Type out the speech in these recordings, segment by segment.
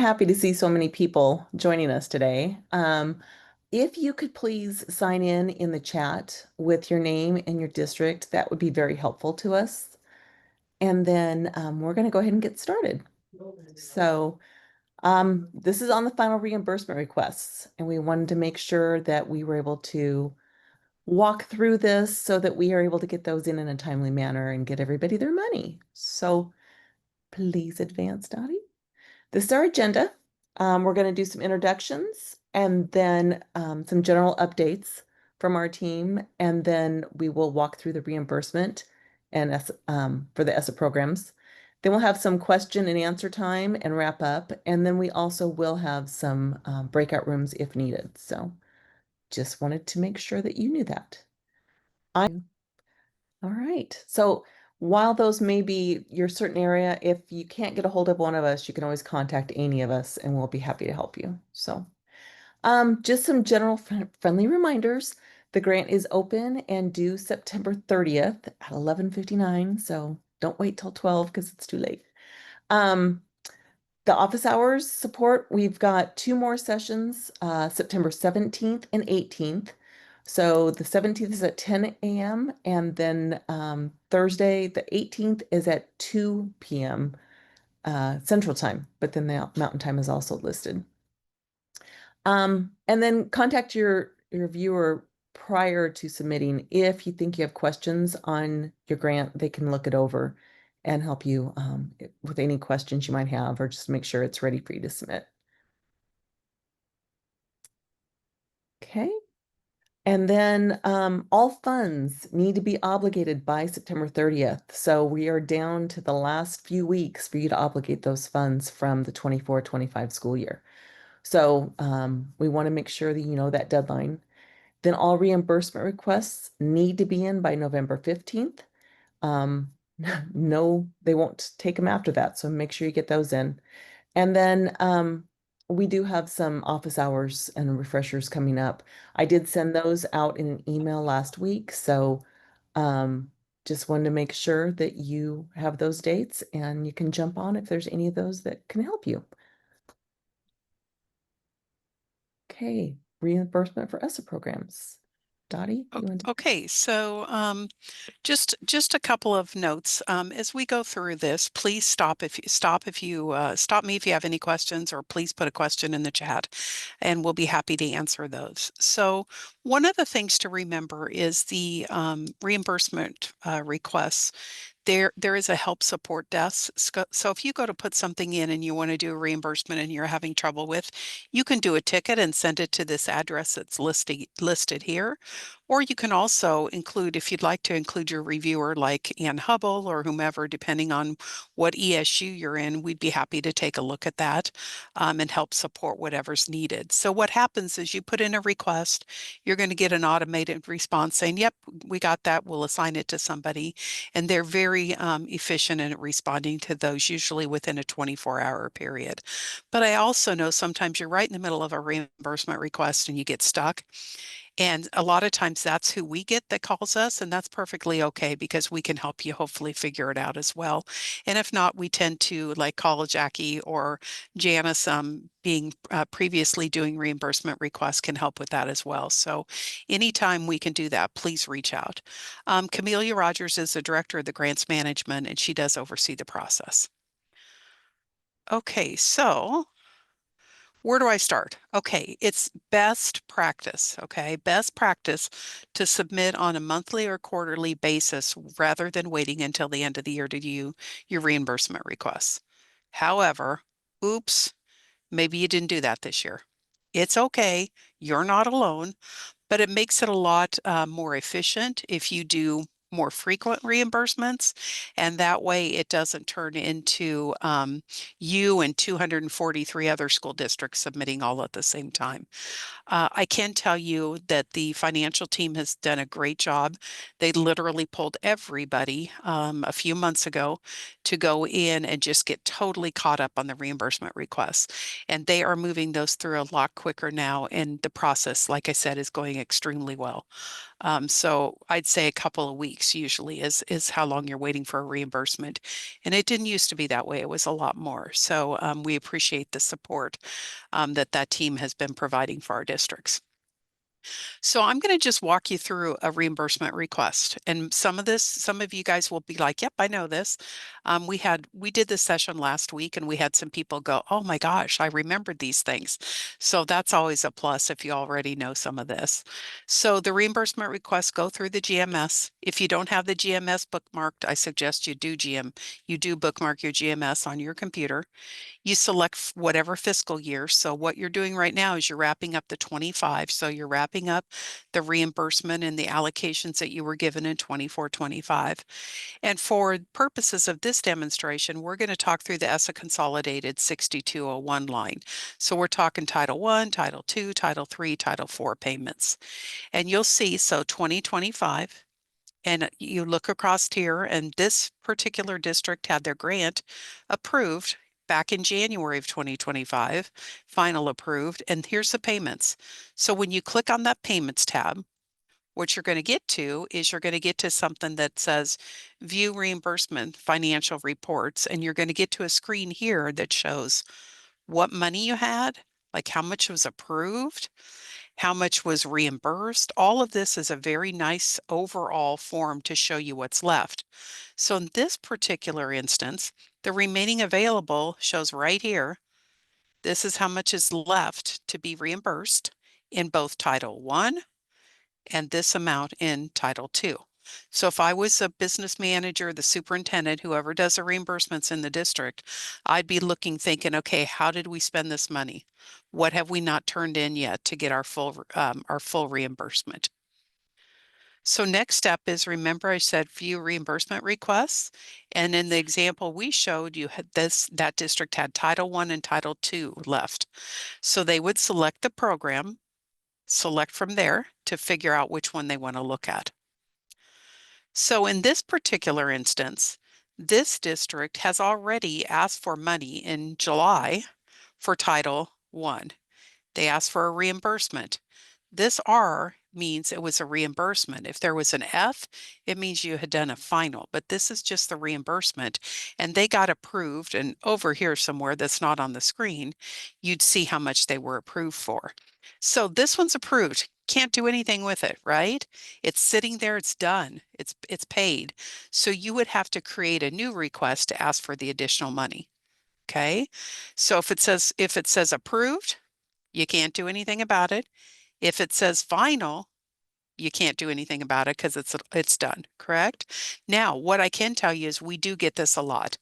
Happy to see so many people joining us today. If you could please sign in the chat with your name and your district, that would be very helpful to us. And then we're going to go ahead and get started. So this is on the final reimbursement requests, and we wanted to make sure that we were able to walk through this so that we are able to get those in a timely manner and get everybody their money. So please advance, Dottie. This is our agenda. We're going to do some introductions and then some general updates from our team, and then we will walk through the reimbursement and for the ESSA programs. Then we'll have some question and answer time and wrap up, and then we also will have some breakout rooms if needed. So just wanted to make sure that you knew that. All right. So while those may be your certain area, if you can't get a hold of one of us, you can always contact any of us and we'll be happy to help you. So just some general friendly reminders. The grant is open and due September 30th at 11:59. So don't wait till 12 because it's too late. The office hours support, we've got two more sessions, September 17th and 18th. So the 17th is at 10 a.m. and then Thursday, the 18th is at 2 p.m. Central Time, but then the Mountain Time is also listed. And then contact your viewer prior to submitting. If you think you have questions on your grant, they can look it over and help you with any questions you might have, or just make sure it's ready for you to submit. Okay. And then all funds need to be obligated by September 30th. So we are down to the last few weeks for you to obligate those funds from the 24-25 school year. So we want to make sure that you know that deadline. Then all reimbursement requests need to be in by November 15th. No, they won't take them after that. So make sure you get those in. And then we do have some office hours and refreshers coming up. I did send those out in an email last week. So just wanted to make sure that you have those dates and you can jump on if there's any of those that can help you. Okay, reimbursement for ESSA programs. Dottie, you want to? Okay, so just a couple of notes. As we go through this, please stop if you stop me if you have any questions, or please put a question in the chat, and we'll be happy to answer those. So one of the things to remember is the reimbursement requests. There is a help support desk. So if you go to put something in and you want to do a reimbursement and you're having trouble with, you can do a ticket and send it to this address that's listed here. Or you can also include, if you'd like to include your reviewer like Ann Hubble or whomever, depending on what ESU you're in, we'd be happy to take a look at that and help support whatever's needed. So what happens is you put in a request, you're going to get an automated response saying, yep, we got that, we'll assign it to somebody. And they're very efficient in responding to those, usually within a 24-hour period. But I also know sometimes you're right in the middle of a reimbursement request and you get stuck. And a lot of times that's who we get that calls us, and that's perfectly okay because we can help you hopefully figure it out as well. And if not, we tend to like call Jackie or Janice, being previously doing reimbursement requests, can help with that as well. So anytime we can do that, please reach out. Camelia Rogers is the director of the grants management, and she does oversee the process. Okay, so where do I start? Okay, it's best practice, okay? Best practice to submit on a monthly or quarterly basis rather than waiting until the end of the year to do your reimbursement requests. However, oops, maybe you didn't do that this year. It's okay. You're not alone, but it makes it a lot more efficient if you do more frequent reimbursements, and that way it doesn't turn into you and 243 other school districts submitting all at the same time. I can tell you that the financial team has done a great job. They literally pulled everybody a few months ago to go in and just get totally caught up on the reimbursement requests. And they are moving those through a lot quicker now. And the process, like I said, is going extremely well. So I'd say a couple of weeks usually is how long you're waiting for a reimbursement. And it didn't used to be that way. It was a lot more. So we appreciate the support that that team has been providing for our districts. So I'm going to just walk you through a reimbursement request. And some of you guys will be like, yep, I know this. We did this session last week and we had some people go, oh my gosh, I remembered these things. So that's always a plus if you already know some of this. So the reimbursement requests go through the GMS. If you don't have the GMS bookmarked, I suggest you do bookmark your GMS on your computer. You select whatever fiscal year. So what you're doing right now is you're wrapping up the 25. So you're wrapping up the reimbursement and the allocations that you were given in 24-25. And for purposes of this demonstration, we're going to talk through the ESSA Consolidated 6201 line. So we're talking Title 1, Title 2, Title 3, Title 4 payments. And you'll see, so 2025, and you look across here, and this particular district had their grant approved back in January of 2025, final approved, and here's the payments. So when you click on that payments tab, what you're going to get to is you're going to get to something that says view reimbursement financial reports, and you're going to get to a screen here that shows what money you had, like how much was approved, how much was reimbursed. All of this is a very nice overall form to show you what's left. So in this particular instance, the remaining available shows right here. This is how much is left to be reimbursed in both Title 1 and this amount in Title 2. So if I was a business manager, the superintendent, whoever does the reimbursements in the district, I'd be looking, thinking, okay, how did we spend this money? What have we not turned in yet to get our full reimbursement? So next step is, remember I said view reimbursement requests, and in the example we showed, you had that district had Title 1 and Title 2 left. So they would select the program, select from there to figure out which one they want to look at. So in this particular instance, this district has already asked for money in July for Title 1. They asked for a reimbursement. This R means it was a reimbursement. If there was an F, it means you had done a final, but this is just the reimbursement. And they got approved. And over here somewhere that's not on the screen, you'd see how much they were approved for. So this one's approved. Can't do anything with it, right? It's sitting there, it's done, it's paid. So you would have to create a new request to ask for the additional money. Okay. So if it says approved, you can't do anything about it. If it says final, you can't do anything about it because it's done, correct? Now, what I can tell you is we do get this a lot.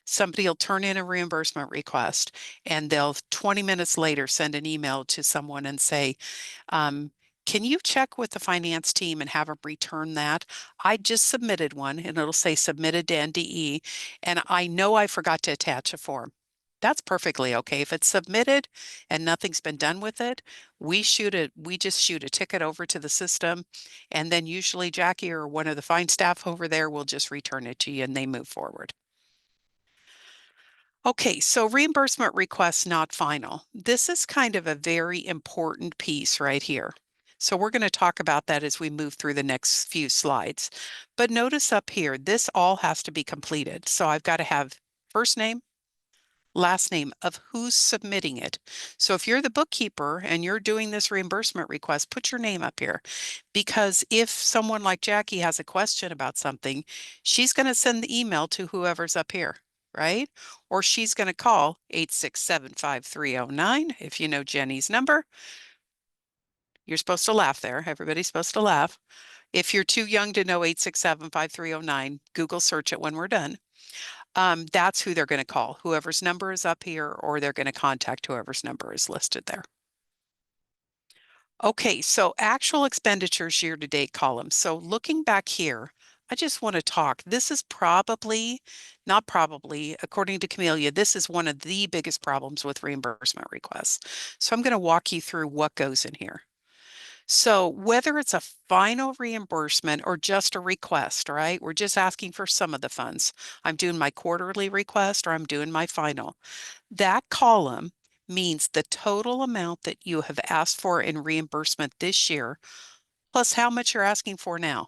Somebody will turn in a reimbursement request and they'll 20 minutes later send an email to someone and say, um, can you check with the finance team and have them return that? I just submitted one and it'll say submitted to NDE, and I know I forgot to attach a form. That's perfectly okay. If it's submitted and nothing's been done with it, we just shoot a ticket over to the system, and then usually Jackie or one of the fine staff over there will just return it to you and they move forward. Okay, so reimbursement requests not final. This is kind of a very important piece right here. So we're going to talk about that as we move through the next few slides. But notice up here, this all has to be completed. So I've got to have first name, last name of who's submitting it. So if you're the bookkeeper and you're doing this reimbursement request, put your name up here, because if someone like Jackie has a question about something, she's going to send the email to whoever's up here, right? Or she's going to call 867-5309. If you know Jenny's number, you're supposed to laugh there. Everybody's supposed to laugh. If you're too young to know 867-5309, Google search it when we're done. That's who they're going to call, whoever's number is up here, or they're going to contact whoever's number is listed there. Okay, so actual expenditures year to date column. So looking back here, I just want to talk. This is probably, not probably, according to Camellia, this is one of the biggest problems with reimbursement requests. So I'm going to walk you through what goes in here. So whether it's a final reimbursement or just a request, right? We're just asking for some of the funds. I'm doing my quarterly request or I'm doing my final. That column means the total amount that you have asked for in reimbursement this year plus how much you're asking for now.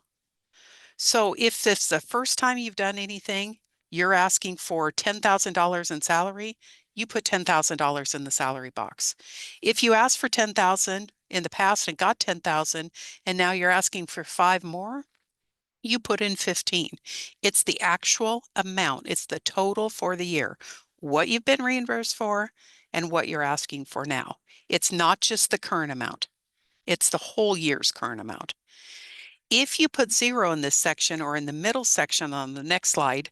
So if this is the first time you've done anything, you're asking for $10,000 in salary, you put $10,000 in the salary box. If you asked for 10,000 in the past and got 10,000 and now you're asking for 5 more, you put in 15. It's the actual amount. It's the total for the year. What you've been reimbursed for and what you're asking for now. It's not just the current amount. It's the whole year's current amount. If you put 0 in this section or in the middle section on the next slide,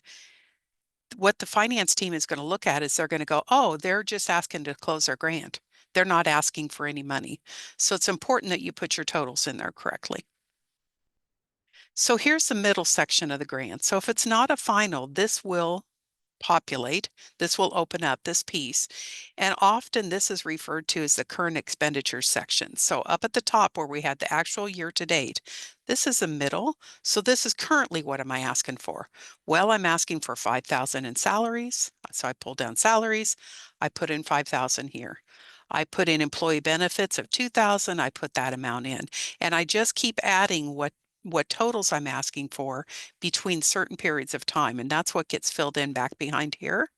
what the finance team is going to look at is they're going to go, oh, they're just asking to close their grant. They're not asking for any money. So it's important that you put your totals in there correctly. So here's the middle section of the grant. So if it's not a final, this will populate. This will open up this piece. And often this is referred to as the current expenditures section. So up at the top where we had the actual year to date, this is the middle. So this is currently what am I asking for? Well, I'm asking for 5,000 in salaries. So I pulled down salaries. I put in 5,000 here. I put in employee benefits of 2,000. I put that amount in. And I just keep adding what totals I'm asking for between certain periods of time. And that's what gets filled in back behind here.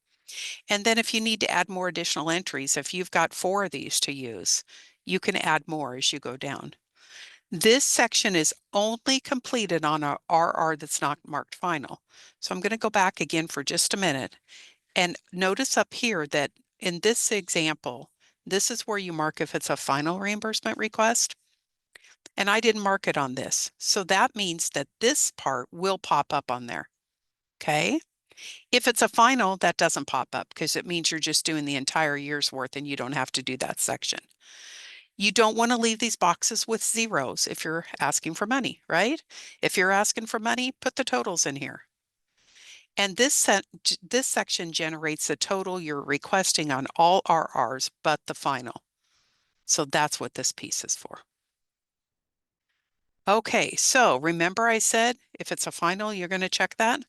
And then if you need to add more additional entries, if you've got 4 of these to use, you can add more as you go down. This section is only completed on a RR that's not marked final. So I'm going to go back again for just a minute and notice up here that in this example, this is where you mark if it's a final reimbursement request. And I didn't mark it on this. So that means that this part will pop up on there. Okay. If it's a final, that doesn't pop up because it means you're just doing the entire year's worth and you don't have to do that section. You don't want to leave these boxes with zeros if you're asking for money, right? If you're asking for money, put the totals in here. And this section generates the total you're requesting on all RRs but the final. So that's what this piece is for. Okay, so remember I said if it's a final, you're going to check that?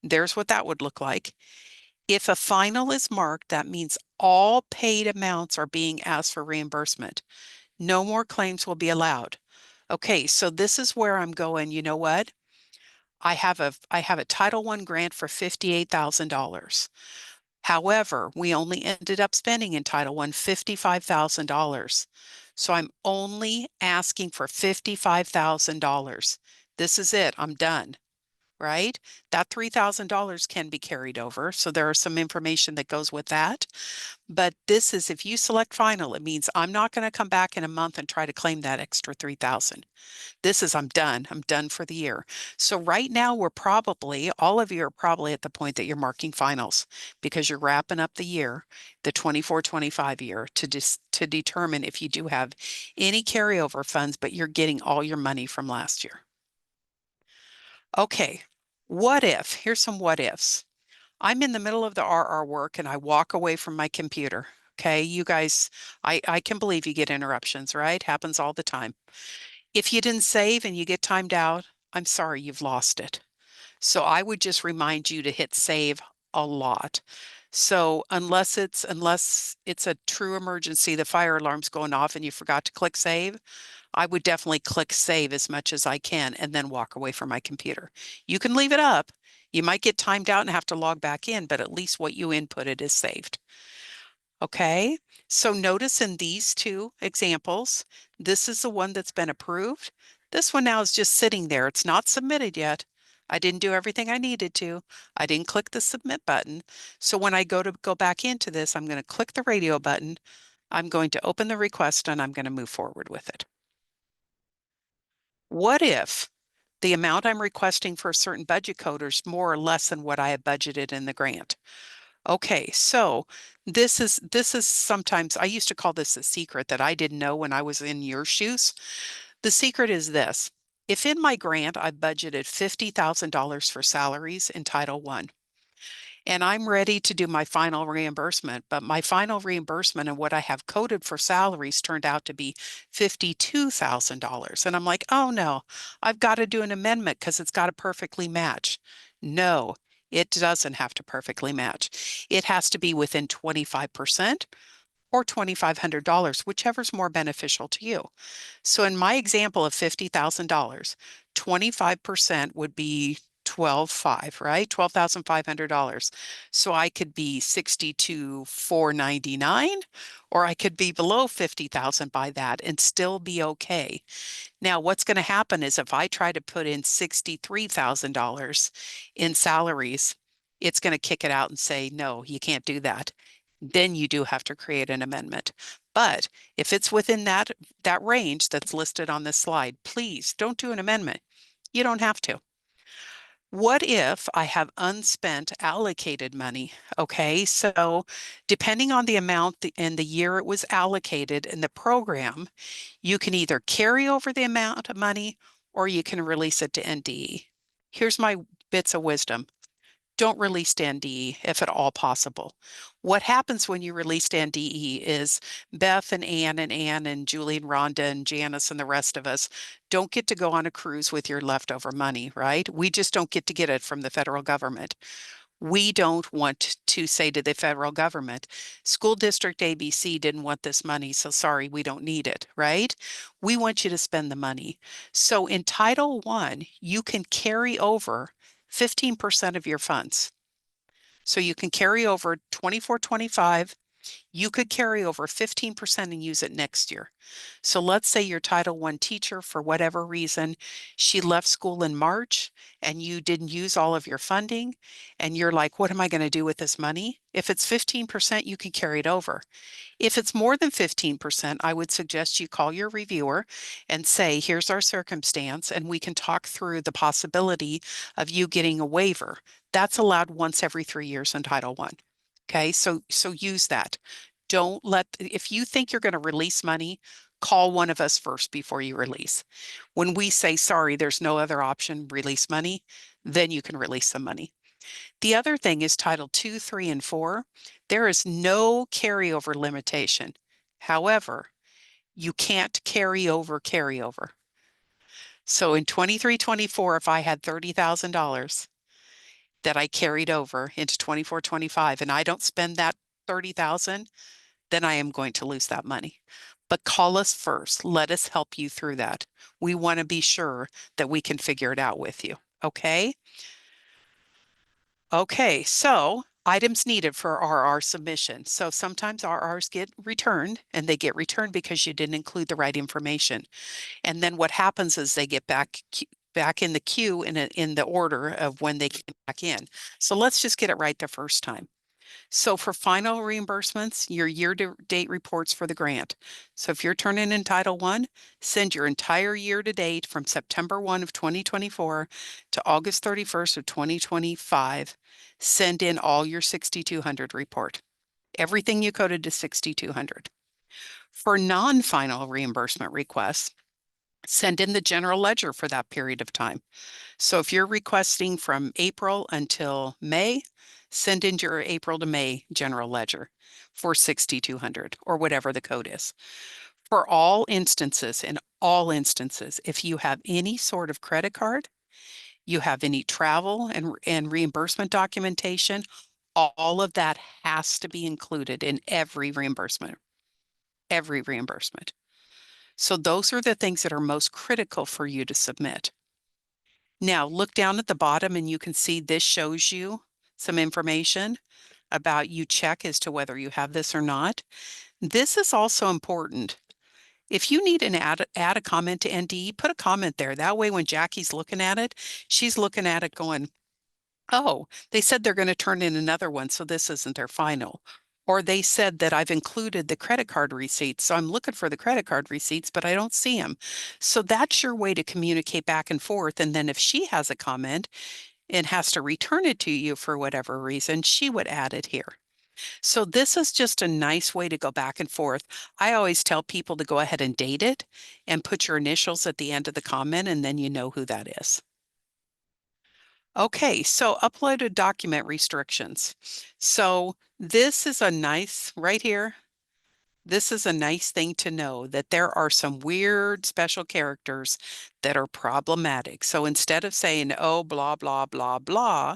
There's what that would look like. If a final is marked, that means all paid amounts are being asked for reimbursement. No more claims will be allowed. Okay, so this is where I'm going, you know what? I have a Title I grant for $58,000. However, we only ended up spending in Title I $55,000. So I'm only asking for $55,000. This is it. I'm done, right? That $3,000 can be carried over. So there are some information that goes with that. But this is if you select final, it means I'm not going to come back in a month and try to claim that extra 3,000. This is I'm done. I'm done for the year. So right now all of you are probably at the point that you're marking finals because you're wrapping up the year, the 24-25 year to determine if you do have any carryover funds, but you're getting all your money from last year. Okay, what if? Here's some what ifs. I'm in the middle of the RR work and I walk away from my computer. Okay, you guys, I can believe you get interruptions, right? Happens all the time. If you didn't save and you get timed out, I'm sorry, you've lost it. So I would just remind you to hit save a lot. So unless it's a true emergency, the fire alarm's going off and you forgot to click save, I would definitely click save as much as I can and then walk away from my computer. You can leave it up. You might get timed out and have to log back in, but at least what you inputted is saved. Okay, so notice in these two examples, this is the one that's been approved. This one now is just sitting there. It's not submitted yet. I didn't do everything I needed to. I didn't click the submit button. So when I go back into this, I'm going to click the radio button. I'm going to open the request and I'm going to move forward with it. What if the amount I'm requesting for a certain budget code is more or less than what I have budgeted in the grant? Okay, so this is sometimes I used to call this a secret that I didn't know when I was in your shoes. The secret is this. If in my grant I budgeted $50,000 for salaries in Title I, and I'm ready to do my final reimbursement, but my final reimbursement and what I have coded for salaries turned out to be $52,000. And I'm like, oh no, I've got to do an amendment because it's got to perfectly match. No, it doesn't have to perfectly match. It has to be within 25%, or $2,500, whichever's more beneficial to you. So in my example of $50,000, 25% would be 12,500, right? $12,500. So I could be 62,499, or I could be below 50,000 by that and still be okay. Now, what's going to happen is if I try to put in $63,000 in salaries, it's going to kick it out and say, no, you can't do that. Then you do have to create an amendment. But if it's within that range that's listed on this slide, please don't do an amendment. You don't have to. What if I have unspent allocated money? Okay, so depending on the amount and the year it was allocated in the program, you can either carry over the amount of money or you can release it to NDE. Here's my bits of wisdom. Don't release to NDE if at all possible. What happens when you release to NDE is Beth and Ann and Julie and Rhonda and Janice and the rest of us don't get to go on a cruise with your leftover money, right? We just don't get to get it from the federal government. We don't want to say to the federal government, school district ABC didn't want this money, so sorry, we don't need it, right? We want you to spend the money. So in Title I, you can carry over 15% of your funds. So you can carry over 24, 25. You could carry over 15% and use it next year. So let's say your Title I teacher, for whatever reason, she left school in March and you didn't use all of your funding, and you're like, what am I going to do with this money? If it's 15%, you can carry it over. If it's more than 15%, I would suggest you call your reviewer and say, here's our circumstance, and we can talk through the possibility of you getting a waiver. That's allowed once every 3 years in Title I. Okay, so use that. Don't let, if you think you're going to release money, call one of us first before you release. When we say, sorry, there's no other option, release money, then you can release some money. The other thing is Title II, III, and IV. There is no carryover limitation. However, you can't carry over. So in 23, 24, if I had $30,000 that I carried over into 24, 25, and I don't spend that 30,000, then I am going to lose that money. But call us first. Let us help you through that. We want to be sure that we can figure it out with you. Okay? Okay, so items needed for RR submission. So sometimes RRs get returned, and they get returned because you didn't include the right information. And then what happens is they get back in the queue in the order of when they came back in. So let's just get it right the first time. So for final reimbursements, your year-to-date reports for the grant. So if you're turning in Title I, send your entire year-to-date from September 1 of 2024 to August 31st of 2025. Send in all your 6,200 report. Everything you coded to 6,200. For non-final reimbursement requests, send in the general ledger for that period of time. So if you're requesting from April until May, send in your April to May general ledger for 6,200 or whatever the code is. For all instances, in all instances, if you have any sort of credit card, you have any travel and reimbursement documentation, all of that has to be included in every reimbursement. Every reimbursement. So those are the things that are most critical for you to submit. Now look down at the bottom and you can see this shows you some information about you check as to whether you have this or not. This is also important. If you need an add a comment to NDE, put a comment there. That way when Jackie's looking at it, she's looking at it going, oh, they said they're going to turn in another one, so this isn't their final. Or they said that I've included the credit card receipts, so I'm looking for the credit card receipts, but I don't see them. So that's your way to communicate back and forth. And then if she has a comment and has to return it to you for whatever reason, she would add it here. So this is just a nice way to go back and forth. I always tell people to go ahead and date it and put your initials at the end of the comment, and then you know who that is. Okay, so uploaded document restrictions. So this is a nice, right here, this is a nice thing to know that there are some weird special characters that are problematic. So instead of saying, oh, blah, blah, blah, blah,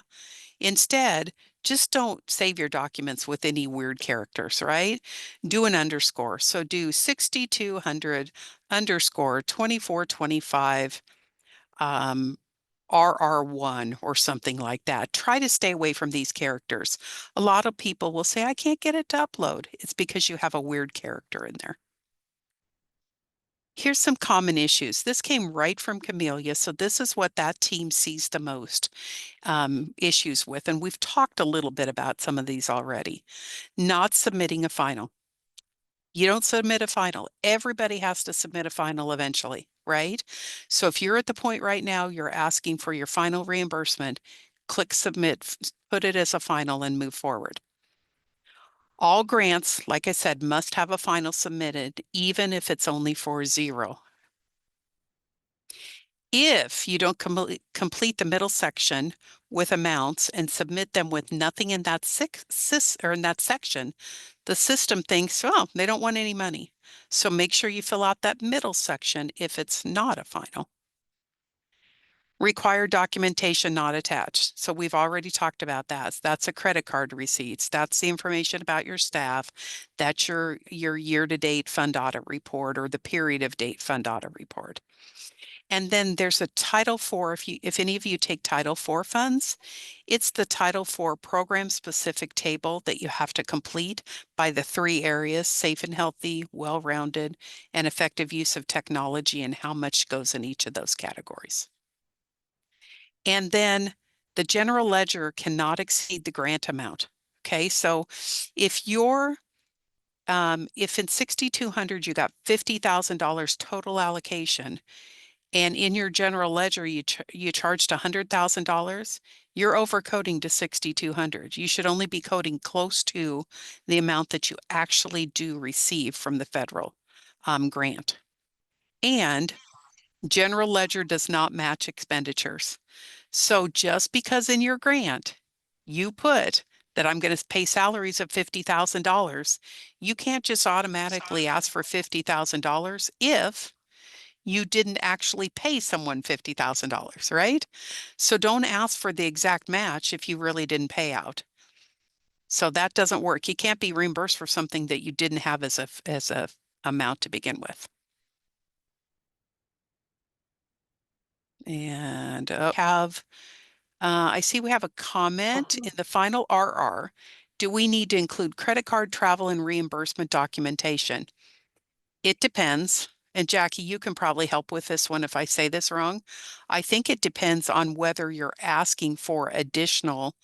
instead just don't save your documents with any weird characters, right? Do an underscore. So do 6200 underscore 2425 um, RR1 or something like that. Try to stay away from these characters. A lot of people will say, I can't get it to upload. It's because you have a weird character in there. Here's some common issues. This came right from Camellia, so this is what that team sees the most issues with. And we've talked a little bit about some of these already. Not submitting a final. You don't submit a final. Everybody has to submit a final eventually, right? So if you're at the point right now, you're asking for your final reimbursement, click submit, put it as a final and move forward. All grants, like I said, must have a final submitted, even if it's only for zero. If you don't complete the middle section with amounts and submit them with nothing in that or in that section, the system thinks, oh, they don't want any money. So make sure you fill out that middle section if it's not a final. Required documentation not attached. So we've already talked about that. That's a credit card receipts. That's the information about your staff. That's your year-to-date fund audit report or the period of date fund audit report. And then there's a Title IV. If any of you take Title IV funds, it's the Title IV program specific table that you have to complete by the three areas: safe and healthy, well-rounded, and effective use of technology, and how much goes in each of those categories. And then the general ledger cannot exceed the grant amount. Okay, so if you're if in 6,200 you got $50,000 total allocation, and in your general ledger you charged $100,000, you're overcoding to 6,200. You should only be coding close to the amount that you actually do receive from the federal grant. And general ledger does not match expenditures. So just because in your grant you put that I'm going to pay salaries of $50,000, you can't just automatically ask for $50,000 if you didn't actually pay someone $50,000, right? So don't ask for the exact match if you really didn't pay out. So that doesn't work. You can't be reimbursed for something that you didn't have as a amount to begin with. And I see we have a comment in the final RR. Do we need to include credit card, travel, and reimbursement documentation? It depends. And Jackie, you can probably help with this one if I say this wrong. I think it depends on whether you're asking for additional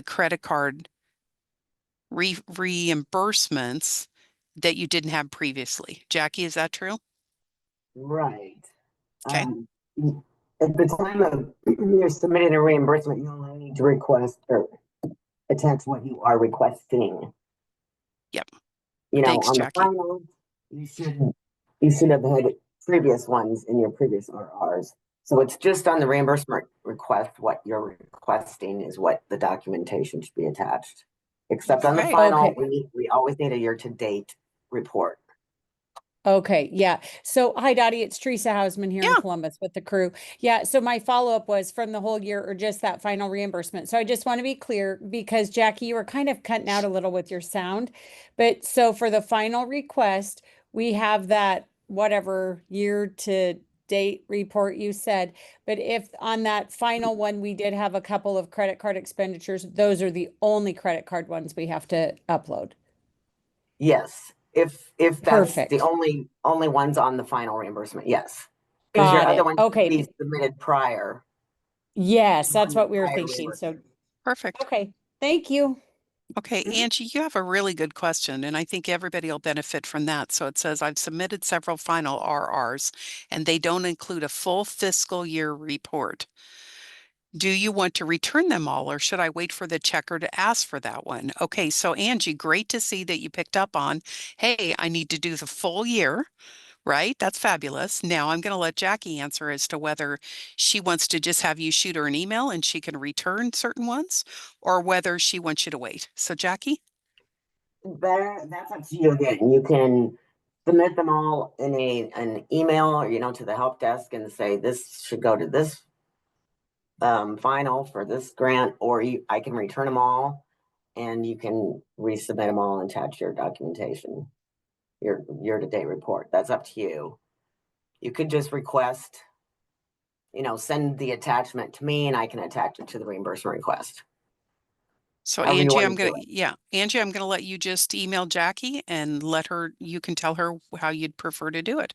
credit card reimbursements that you didn't have previously. Jackie, is that true? Right. Okay. Um, at the time of you're submitting a reimbursement, you only need to request or attach what you are requesting. Yep. Thanks, On the Jackie. final, you should have had previous ones in your previous RRs. So it's just on the reimbursement request, what you're requesting is what the documentation should be attached. Except on the Okay. final, Okay. we always need a year-to-date report. Okay, yeah. So, hi, Dottie. It's Teresa Hausman here in Yeah. Columbus with the crew. Yeah. So, my follow up was from the whole year or just that final reimbursement. So, I just want to be clear because Jackie, you were kind of cutting out a little with your sound. But so, for the final request, we have that whatever year to date report you said. But if on that final one, we did have a couple of credit card expenditures, those are the only credit card ones we have to upload. Yes, if that's the Perfect. only ones on the final reimbursement, yes. Because your Got other it. ones should be Okay. submitted prior Yes, on that's the what we were prior thinking. So, reimbursement. Perfect. okay. Thank you. Okay, Mhm. Angie, you have a really good question, and I think everybody will benefit from that. So it says, I've submitted several final RRs, and they don't include a full fiscal year report. Do you want to return them all, or should I wait for the checker to ask for that one? Okay, so Angie, great to see that you picked up on, hey, I need to do the full year, right? That's fabulous. Now I'm going to let Jackie answer as to whether she wants to just have you shoot her an email and she can return certain ones, or whether she wants you to wait. So Jackie? That's up to you again. You can submit them all in an email, to the help desk and say this should go to this final for this grant, or I can return them all and you can resubmit them all and attach your documentation, your year-to-date report. That's up to you. You could just request, send the attachment to me and I can attach it to the reimbursement request. So However you Angie, want to do it. Angie, I'm going to let you just email Jackie and you can tell her how you'd prefer to do it.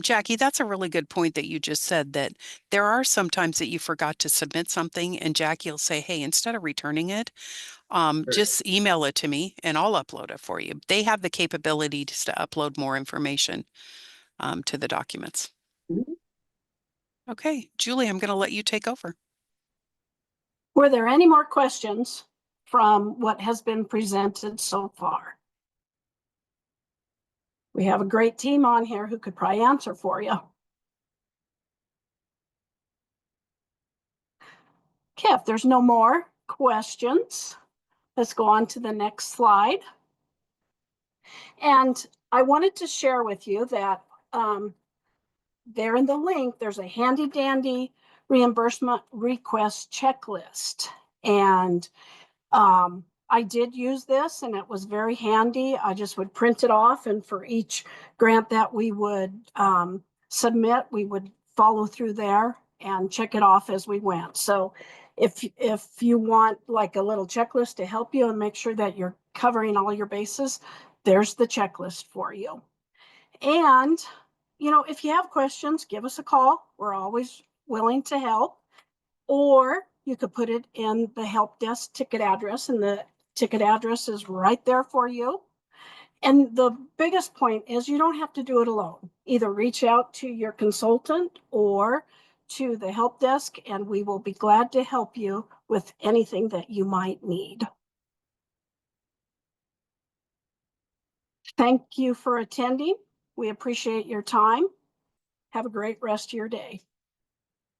Jackie, that's a really good point that you just said, that there are some times that you forgot to submit something and Jackie will say, hey, instead of returning it, just email it to me and I'll upload it for you. They have the capability to upload more information to the documents. Mhm. Okay, Julie, I'm going to let you take over. Were there any more questions from what has been presented so far? We have a great team on here who could probably answer for you. Okay, if there's no more questions, let's go on to the next slide. And I wanted to share with you that there in the link, there's a handy dandy reimbursement request checklist. And I did use this and it was very handy. I just would print it off, and for each grant that we would submit, we would follow through there and check it off as we went. So if you want like a little checklist to help you and make sure that you're covering all your bases, there's the checklist for you. And if you have questions, give us a call. We're always willing to help. Or you could put it in the help desk ticket address, and the ticket address is right there for you. And the biggest point is you don't have to do it alone. Either reach out to your consultant or to the help desk, and we will be glad to help you with anything that you might need. Thank you for attending. We appreciate your time. Have a great rest of your day.